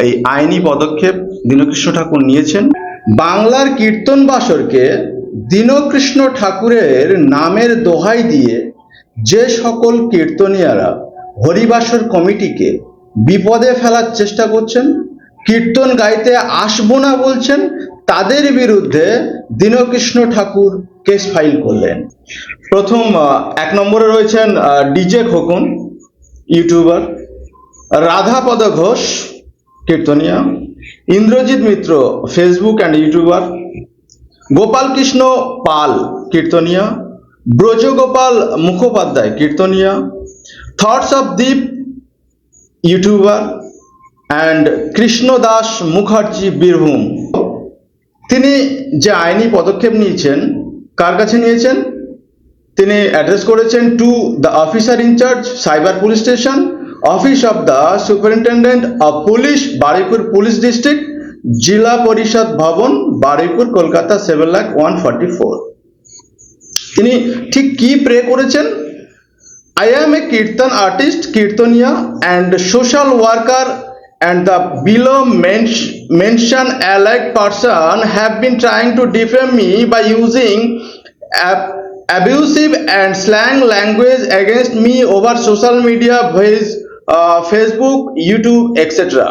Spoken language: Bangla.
এই আইনি পদক্ষেপ দীনকৃষ্ণ ঠাকুর নিয়েছেন। বাংলার কীর্তন বাসরকে দীনকৃষ্ণ ঠাকুরের নামের দোহাই দিয়ে যে সকল কীর্তনিয়ারা হরিবাসর কমিটিকে বিপদে ফেলার চেষ্টা করছেন, কীর্তন গাইতে আসবো না বলছেন, তাদের বিরুদ্ধে দীনকৃষ্ণ ঠাকুর কেস ফাইল করলেন। প্রথম 1 নম্বরে রয়েছেন ডিজে খোকন, ইউটিউবার; রাধাপদ ঘোষ, কীর্তনিয়া; Indrajit Mitra, Facebook and YouTuber; Gopal Krishna Pal, কীর্তনিয়া; ব্রজগোপাল মুখোপাধ্যায়, কীর্তনিয়া; thoughts of Deep, YouTuber; and Krishna Das Mukherjee, Birbhum. তিনি যে আইনি পদক্ষেপ নিয়েছেন, কার কাছে নিয়েছেন? তিনি অ্যাড্রেস করেছেন to the officer in charge, cyber police station, office of the superintendent of police, Baruipur police district, Zilla Parishad ভবন, বারুইপুর, কলকাতা 7,01,44। তিনি ঠিক কি প্রে করেছেন? I am a Kirtan artist, Kirtaniya, and social worker, and the below mentioned allied person have been trying to defame me by using abusive and slang language against me over social media, Facebook, YouTube, etc.